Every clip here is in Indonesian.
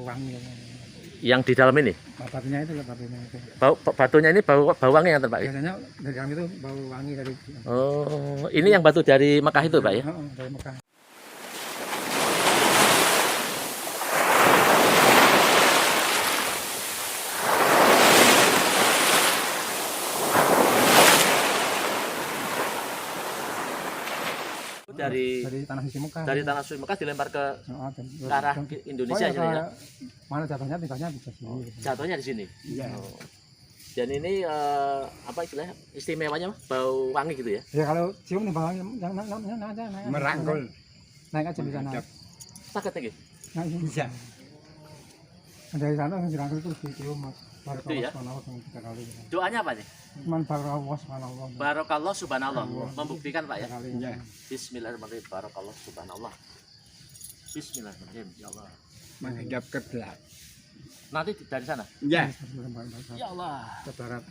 wangi. Yang di dalam ini? Batunya itu, batunya itu. Batunya ini bau wangi yang Pak? Biasanya dari dalam itu bau wangi dari. Oh, ini yang batu dari Mekah itu Pak ya? Dari Mekah. Dari tanah suci Mekah. Dari tanah suci Mekah dilempar ke arah Indonesia gitu ya. Mana jatuhnya tinggalnya di sini. Jatuhnya di sini. Iya. Oh. Dan ini apa istilahnya? Istimewanya bau wangi gitu ya. Ya kalau cium nih bau wangi yang naik aja merangkul. Naik aja di sana. Sakit lagi. Naik bisa. Dari sana yang dirangkul itu dicium Mas. Itu ya. Tiga kali. Doanya apa nih? Cuman barokallah subhanallah. Barokallah subhanallah. Membuktikan Pak ya. Iya. Bismillahirrahmanirrahim. Barokallah subhanallah. Bismillahirrahmanirrahim. Ya Allah. Menghadap ke belakang. Nanti dari sana. Ya. Ya Allah. Ke barat.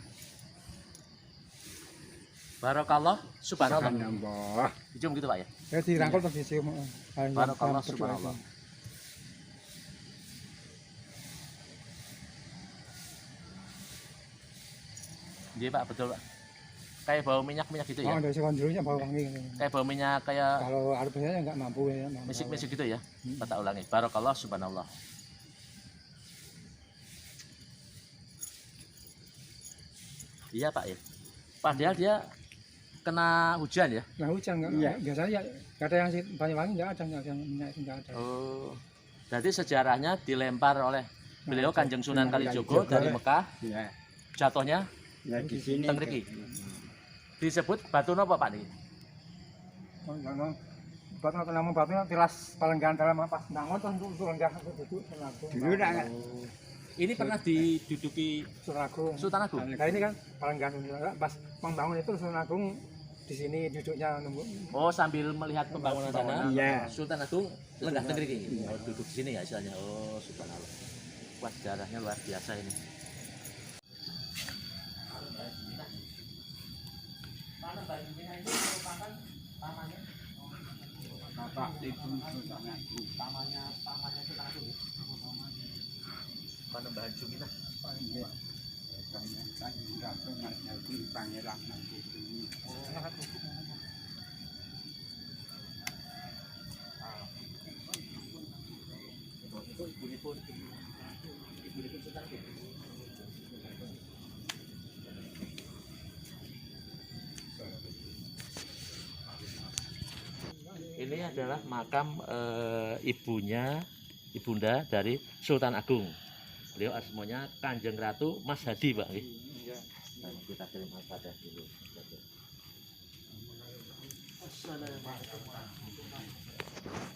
Barokallah subhanallah. Subhanallah. Dicium gitu Pak ya. Ya dirangkul terus dicium. Barokallah subhanallah. Iya Pak, betul Pak. Kayak bau minyak-minyak gitu ya? Oh, dari sekonjurnya bau wangi. Kayak bau minyak kayak kalau ada biasanya nggak mampu ya. misik-misik gitu ya? Kita ulangi. Barokallah subhanallah. Iya Pak ya. Padahal dia kena hujan ya? Nah hujan nggak? Iya. Biasanya ya nggak ada yang banyak wangi nggak ada yang minyak nggak ada. Oh, berarti sejarahnya dilempar oleh beliau Kanjeng Sunan Kalijogo dari Mekah. Ya. Jatuhnya Ya di sini. teng mriki. Disebut batu napa Pak niki? Batu nama batunya tilas palenggan dalam apa? Nangon terus lenggah duduk Suragung. Dulu enggak. Ini pernah diduduki Suragung. Sultan Agung. Nah ini kan palenggan pas membangun itu Sultan Agung di sini duduknya nunggu. Oh, sambil melihat pembangunan sana. Iya. Sultan Agung lenggah teng mriki. Oh, duduk di sini ya istilahnya. Oh, Sultan Agung. Wah, sejarahnya luar biasa ini. Bapak itu Sultan Agung. Pamannya Sultan Agung. Panembahan Juminah. Iya. Kan Ratu Marjati Pangeran Mangkubumi. Itu ibunipun Sultan Agung. Ini adalah makam ibunya, ibunda dari Sultan Agung. Beliau asmanya Kanjeng Ratu Mas Hadi, Pak. Iya. Nah, kita kirim al-fatihah dulu. Assalamualaikum warahmatullahi wabarakatuh.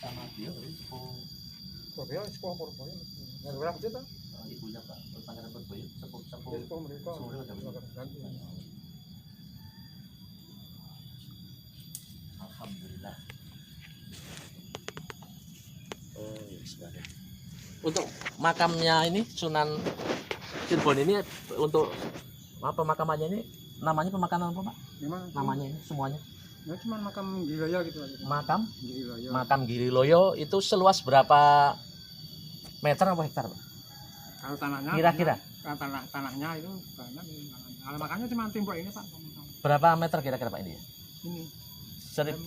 Sama dia, Korea sekolah Purboyo. Yang berapa juta? ibunya Pak Pangeran Purboyo, sepuh Sekolah mereka. Alhamdulillah. Oh, ya sudah. Untuk makamnya ini Sunan Cirebon ini untuk apa pemakamannya ini namanya pemakaman apa Pak? Memang Namanya ini semuanya. ya cuma makam Giloyo gitu aja. Makam Giri Loyo itu seluas berapa meter apa hektar Pak? Kalau tanahnya Kira-kira tanahnya itu banyak. Kalau makamnya cuma tembok ini Pak. berapa meter kira-kira Pak ini ya? Ini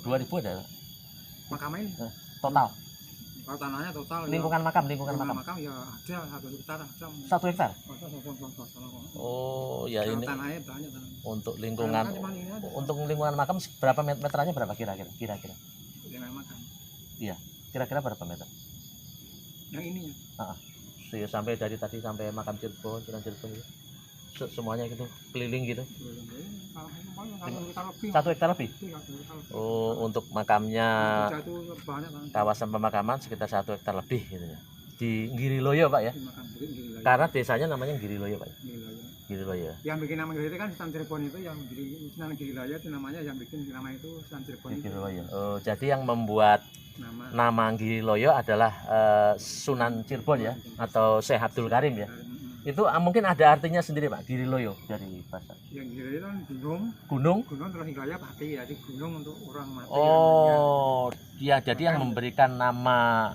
2000 ada makamnya ini. total. Kalau tanahnya total Lingkungan makam. makam ya ada 1 hektar aja. 1 hektar. Oh, ya Kalau ini tanahnya banyak tanah. untuk lingkungan Cuma ini aja. untuk lingkungan makam berapa meterannya berapa kira-kira? Dengan makam. Iya, kira-kira berapa meter? Yang ini ya. Sampai dari tadi sampai makam Cirebon, Sunan Cirebon itu. Semuanya gitu, keliling gitu. 1 hektar lebih. Oh, untuk makamnya kawasan pemakaman sekitar 1 hektar lebih gitu ya. Di Giriloyo Pak ya. Karena desanya namanya Giriloyo Pak. Giriloyo. Yang bikin nama Giriloyo kan Sunan Cirebon itu yang Sunan Giriloyo itu namanya yang bikin nama itu Sunan Cirebon itu. Giriloyo. Oh, jadi yang membuat nama Giriloyo adalah Sunan Cirebon ya atau Syekh Abdul Karim ya. Itu mungkin ada artinya sendiri Pak, Giri Loyo dari bahasa. Yang Giri Loyo kan Gunung. gunung terus Hilaya pati, jadi gunung untuk orang mati. Oh, ya jadi yang memberikan nama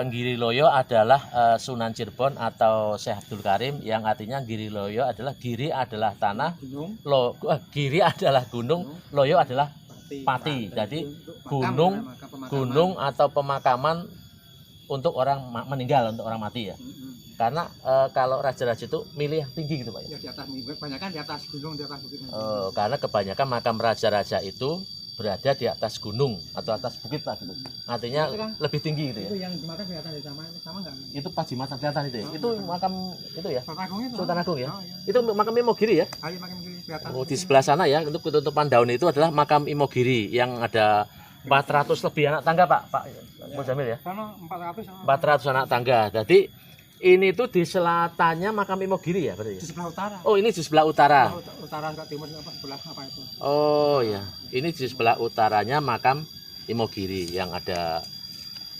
Giri Loyo adalah Sunan Cirebon atau Syekh Abdul Karim, yang artinya Giri Loyo adalah giri adalah tanah, Gunung, giri adalah gunung, loyo adalah pati. Jadi gunung, gunung atau pemakaman untuk orang meninggal, untuk orang mati ya. Karena kalau raja-raja itu milih yang tinggi gitu Pak ya. Ya di atas, kebanyakan di atas gunung, di atas bukit. Karena kebanyakan makam raja-raja itu berada di atas gunung atau atas bukit Pak gitu. Artinya Itu kan, lebih tinggi gitu ya. itu yang jembatan kelihatan di sama nggak? Itu Pajimatan kelihatan itu ya. Itu makam itu ya. Sultan Agung itu. Sultan Agung ya. Oh, iya. Itu makam Imogiri ya. Ayo makin kiri kelihatan. Oh, di sebelah sana ya, untuk ketutupan daun itu adalah makam Imogiri yang ada 400 lebih anak tangga Pak Muzamil ya. Sana 400 sama 400 anak tangga. Jadi ini tuh di selatannya makam Imogiri ya berarti di ya? sebelah utara. Oh, ini di sebelah utara. Utara enggak timur apa sebelah apa itu? Oh ya, ini di sebelah utaranya makam Imogiri yang ada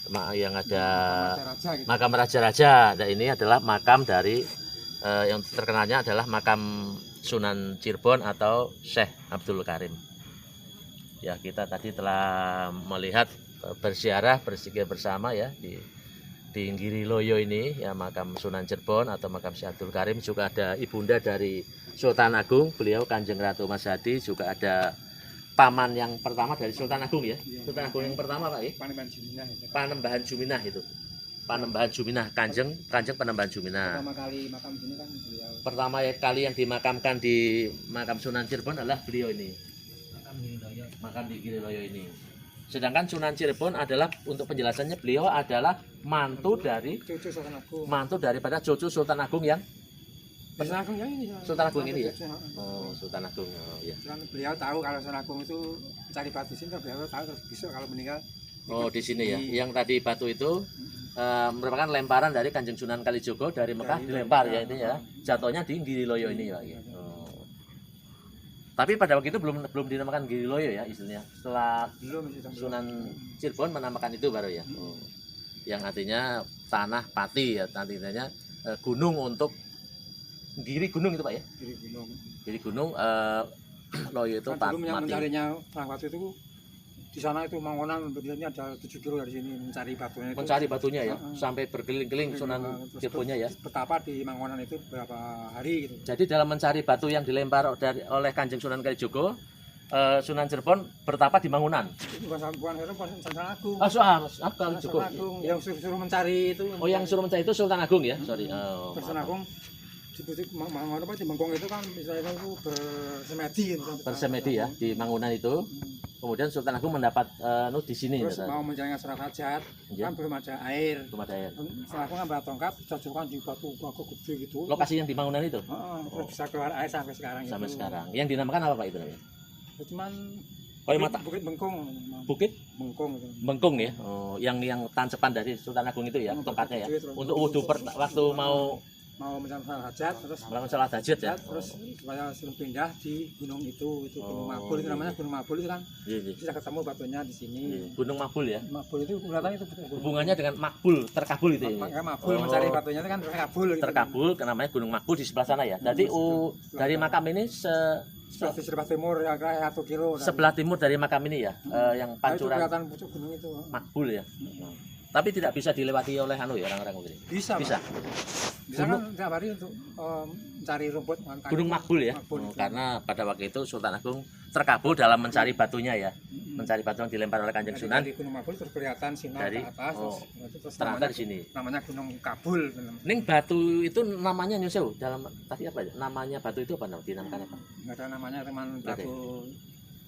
Raja gitu. makam raja-raja. Dan ini adalah makam dari yang terkenalnya adalah makam Sunan Cirebon atau Syekh Abdul Karim. Ya, kita tadi telah melihat berziarah berzikir bersama ya di Giri Loyo ini ya, makam Sunan Cirebon atau makam Syekh Abdul Karim. Juga ada ibunda dari Sultan Agung, beliau Kanjeng Ratu Mas Hadi. Juga ada paman yang pertama dari Sultan Agung ya. Sultan Agung yang pertama Pak ya. Panembahan Juminah itu. Panembahan Juminah itu. Panembahan Juminah, Kanjeng Panembahan Juminah. Pertama kali makam sini kan beliau. Pertama kali yang dimakamkan di makam Sunan Cirebon adalah beliau ini. Makam di Giri Loyo ini. Sedangkan Sunan Cirebon adalah, untuk penjelasannya, beliau adalah mantu cucu Sultan Agung. daripada cucu Sultan Agung yang Sultan Agung yang ini. Sultan Agung ini ya. Oh, Sultan Agung. Oh ya. Kan beliau tahu kalau Sultan Agung itu mencari batu sini, beliau tahu terus besok kalau meninggal. Oh, di sini ya. Yang tadi batu itu merupakan lemparan dari Kanjeng Sunan Kalijogo dari Mekah, dilempar ya ini ya. Jatuhnya di Giri Loyo ini Pak ya. Tapi pada waktu itu belum dinamakan Giri Loyo ya istilahnya. Setelah Sunan Cirebon menamakan itu baru ya. Yang artinya tanah pati ya, artinya gunung untuk giri gunung itu Pak ya. Giri gunung Loyo itu kan dulu yang mati. mencarinya waktu itu di sana itu Mangonan, ini ada 7 kilo dari sini mencari batunya itu. Mencari batunya ya, sampai berkeliling-keliling Sunan Cirebonnya ya. Betapa di Mangonan itu berapa hari gitu. Jadi dalam mencari batu yang dilempar oleh Kanjeng Sunan Kalijogo, Sunan Cirebon bertapa di Mangunan. Itu bukan Sultan Agung. Kalijogo. Yang suruh mencari itu. Oh, yang suruh mencari itu Sultan Agung ya. Sorry. Sultan Agung di Mangonan apa di Mengkong itu kan misalnya itu bersemedi gitu. Bersemedi ya di Mangunan itu. Kemudian Sultan Agung mendapat di sini. Terus mau mencari surat hajat, kan belum ada air. Belum ada air. Sultan Agung ngambil tongkat, cocokkan di batu gede gitu. Lokasi yang di Mangunan itu? Terus bisa keluar air sampai sekarang. Sampai sekarang. Yang dinamakan apa Pak itu namanya? Cuman Bukit Bengkong. Bukit Bengkong itu. Bengkong ya. Oh, yang tancepan dari Sultan Agung itu ya, tongkatnya ya. Untuk wudhu waktu mau mencari sholat hajat, terus melakukan sholat hajat ya. Terus supaya suruh pindah di gunung itu Gunung Mabul itu namanya Gunung Mabul itu kan. Bisa ketemu batunya di sini. Gunung Mabul ya. Mabul itu kelihatan itu hubungannya dengan makbul, terkabul itu ya. Mabul mencari batunya itu kan terkabul gitu. Terkabul, namanya Gunung Mabul di sebelah sana ya. Jadi dari makam ini sebelah timur ya, 1 kilo. Sebelah timur dari makam ini ya, yang pancuran. Itu kelihatan pucuk gunung itu. Makbul ya. Tapi tidak bisa dilewati oleh orang-orang begini. Bisa. Bisa kan tiap hari untuk mencari rumput. Gunung Makbul ya. Karena pada waktu itu Sultan Agung terkabul dalam mencari batunya ya. Mencari batu yang dilempar oleh Kanjeng Sunan. Di Gunung Makbul terus kelihatan sinar ke atas. Terus ternyata di sini. Namanya Gunung Kabul. Ning batu itu namanya nyusul dalam tadi apa ya? Namanya batu itu apa dinamakan apa? Enggak ada namanya, teman batu.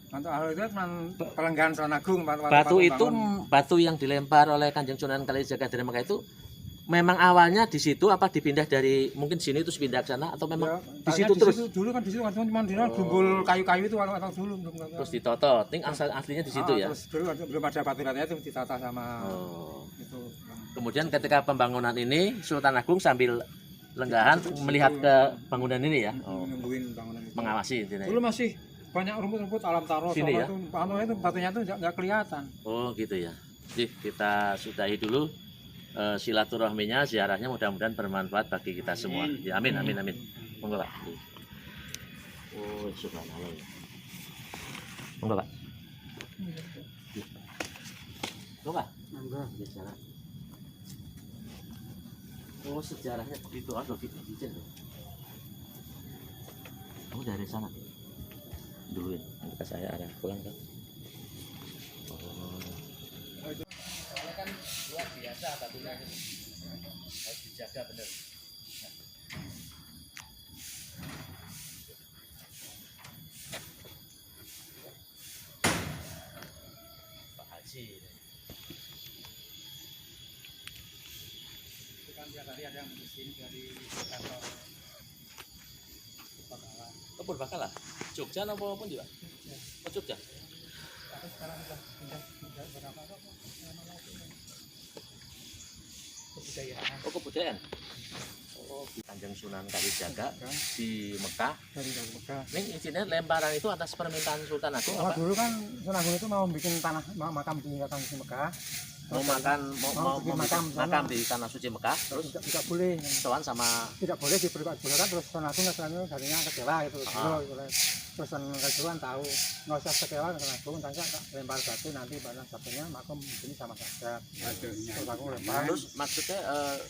Untuk hal itu teman pelenggan Sultan Agung. Batu yang dilempar oleh Kanjeng Sunan Kalijaga dari Mekah itu memang awalnya di situ apa dipindah dari mungkin sini terus pindah ke sana atau memang di situ terus? Dulu kan di situ kan cuma di gumbul kayu-kayu itu atau dulu. Terus ditoto, aslinya di situ ya. Terus dulu belum ada batu-batunya itu ditata sama itu. Kemudian ketika pembangunan ini Sultan Agung sambil lenggahan melihat ke bangunan ini ya. Nungguin bangunan itu. Mengawasi intinya. Dulu masih banyak rumput-rumput alam taro sini ya. Itu batunya itu nggak kelihatan. Oh gitu ya. Jadi kita sudahi dulu silaturahminya, ziarahnya mudah-mudahan bermanfaat bagi kita semua. Ya, amin, amin, amin. Monggo Pak. Oh, subhanallah. Monggo Pak. Monggo Pak. Monggo. Sejarah. Oh, sejarahnya begitu, ada izin. Kamu dari sana dulu ya, nanti saya arah pulang kan. Soalnya kan luar biasa batunya, harus dijaga bener. Pak Haji. Itu kan tiap hari ada yang di sini dari kantor Purbalingga. Oh, Purbalingga, Jogja apa pun juga? Oh, Jogja. Tapi sekarang sudah pindah berapa kok? Kebudayaan. Oh, kebudayaan. Oh, di Kanjeng Sunan Kalijaga di Mekah. Dari Mekah. Ini izinnya lemparan itu atas permintaan Sultan Agung Oh, apa? dulu kan Sunan Agung itu mau bikin tanah makam di Mekah. Mau bikin makam di tanah suci Mekah, terus tidak boleh. sowan sama Tidak boleh diperbolehkan, terus Sunan Agung selalu darinya kecewa gitu. Terus Sunan Kalijaga tahu nggak usah kecewa Sunan Agung, tanya lempar batu nanti pada satunya makam ini sama saja. Terus aku lempar. terus maksudnya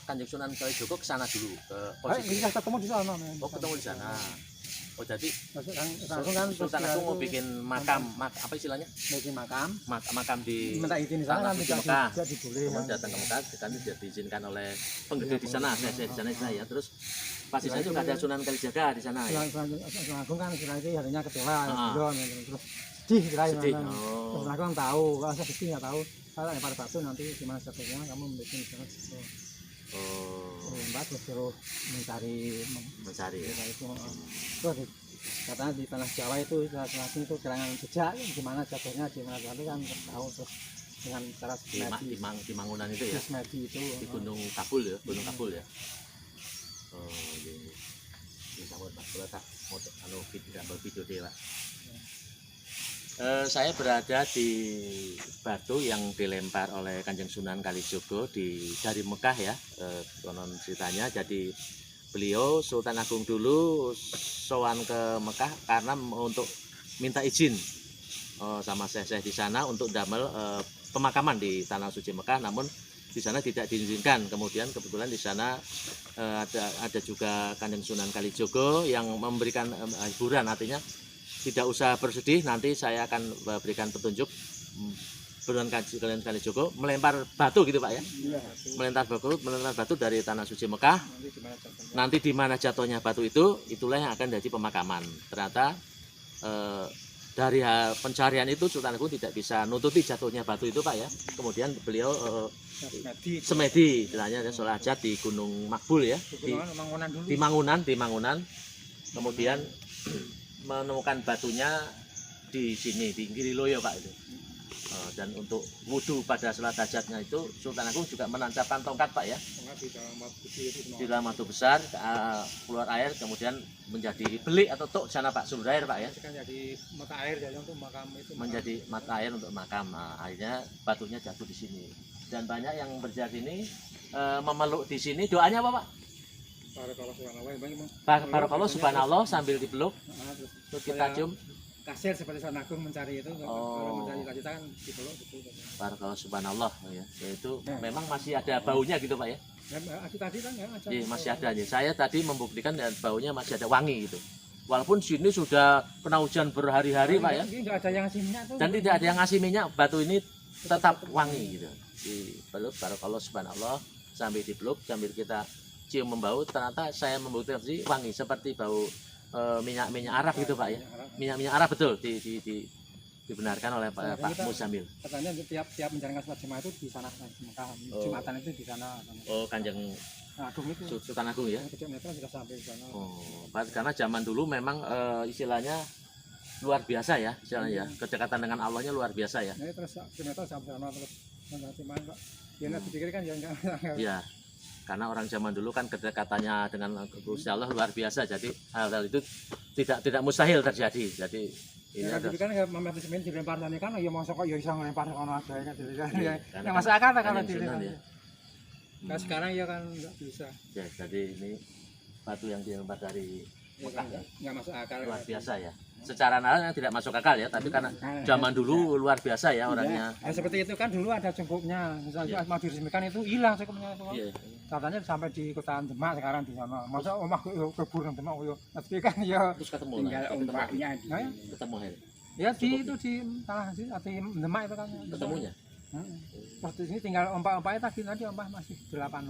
Kanjeng Sunan Kalijaga ke sana dulu ke posisi. Bisa ketemu di sana. Oh, ketemu di sana. Oh, jadi Sunan Agung kan Sultan Agung mau bikin makam, apa istilahnya? bikin makam. Makam di Minta izin di sana kan suci tidak Mekah. diboleh. Kemudian datang ke Mekah, kan tidak diizinkan oleh penggede di sana, saya di sana ya. Terus pas di sana juga ada Sunan Kalijaga di sana ya. Sunan Agung kan istilahnya harinya kecewa, Ah. terus sedih istilahnya. Sedih. Terus Oh. Sunan Agung tahu, kalau saya sedih nggak tahu. Kalau lempar batu nanti gimana satunya kamu bikin di sana. Oh, Lempar terus suruh mencari mencari ya. itu. Terus katanya di tanah Jawa itu selatan itu kehilangan jejak, gimana jatuhnya, gimana nanti kan tahu terus dengan cara Di Mangunan itu ya. semedi itu. Di Gunung Kabul ya, Gunung Kabul ya. Oh, iya. Ini kamu Pak, kalau tak mau gambar video deh Pak. Saya berada di batu yang dilempar oleh Kanjeng Sunan Kalijaga dari Mekah ya, konon ceritanya. Jadi beliau Sultan Agung dulu sowan ke Mekah karena untuk minta izin sama syekh-syekh di sana untuk damel pemakaman di tanah suci Mekah, namun di sana tidak diizinkan. Kemudian kebetulan di sana ada juga Kanjeng Sunan Kalijaga yang memberikan hiburan, artinya tidak usah bersedih, nanti saya akan berikan petunjuk. Sunan Kalijaga melempar batu gitu Pak ya. Iya. Melempar batu dari tanah suci Mekah. Nanti di mana jatuhnya batu itu, itulah yang akan jadi pemakaman. Ternyata dari pencarian itu Sultan Agung tidak bisa nutupi jatuhnya batu itu Pak ya. Kemudian beliau semedi, istilahnya sholat hajat di Gunung Makbul ya, di Mangunan. Kemudian menemukan batunya di sini di Giriloyo Pak itu. Dan untuk wudhu pada sholat hajatnya itu Sultan Agung juga menancapkan tongkat Pak ya di dalam batu besar, keluar air, kemudian menjadi belik atau tok sana Pak, sumber air Pak ya, Jadi mata air jadi untuk makam itu. menjadi mata air untuk makam. Nah, akhirnya batunya jatuh di sini dan banyak yang berjati ini memeluk di sini. Doanya apa Pak? Barakallahu subhanallah sambil dipeluk, terus kita cium. Kasir seperti Sunan Agung mencari itu. Kalau mencari lanjutan kan dipeluk gitu. Barakallahu subhanallah ya. Yaitu memang masih ada baunya gitu Pak ya. Tadi kan ya Iya, masih ada nih. Saya tadi membuktikan dan baunya masih ada wangi gitu. Walaupun sini sudah kena hujan berhari-hari Pak ya. Ini nggak ada yang ngasih minyak tuh. Dan tidak ada yang ngasih minyak, batu ini tetap wangi gitu. Dipeluk barakallahu subhanallah sambil dipeluk sambil kita cium membau, ternyata saya membuktikan sih wangi seperti bau minyak Arab gitu Pak ya. Minyak Arab betul dibenarkan oleh Pak Musamil. Katanya tiap menjalankan sholat Jumat itu di sana Jumatan itu di sana. Oh, Kanjeng Agung itu. Sultan Agung ya. Kecil meter sudah sampai di sana. Oh, karena zaman dulu memang istilahnya luar biasa ya, istilahnya ya. Kedekatan dengan Allahnya luar biasa ya. Nah, terus meter sampai sana terus cuma enggak. Ya nanti dipikir kan ya enggak. Iya. Karena orang zaman dulu kan kedekatannya dengan Gusti Allah luar biasa, jadi hal-hal itu tidak mustahil terjadi. Jadi ini ya, ada kan Mamet semen dilempar kan ya mosok kok ya iso ngelempar kono aja kan. Iya, Ya masuk akal kalau Kanjeng Sunan ya. Nah sekarang ya kan nggak bisa. Ya, jadi ini batu yang dilempar dari Ya, Mekah kan, ya. nggak masuk akal. Luar biasa ya. Secara nalar tidak masuk akal ya, tapi karena zaman dulu luar biasa ya orangnya. Nah, seperti itu kan dulu ada cumpuknya, misalnya Iya. mau diresmikan itu hilang cumpuknya itu. Iya. Katanya sampai di kota Demak sekarang di sana. Masa omah kebur nang Demak yo. Tapi kan ya Terus ketemu tinggal lah, ombaknya di Nah, ya. ketemu ya. ya di itu di tanah di Demak itu kan. Ketemunya. Terus di sini tinggal ombak-ombaknya tadi nanti ombak masih 8.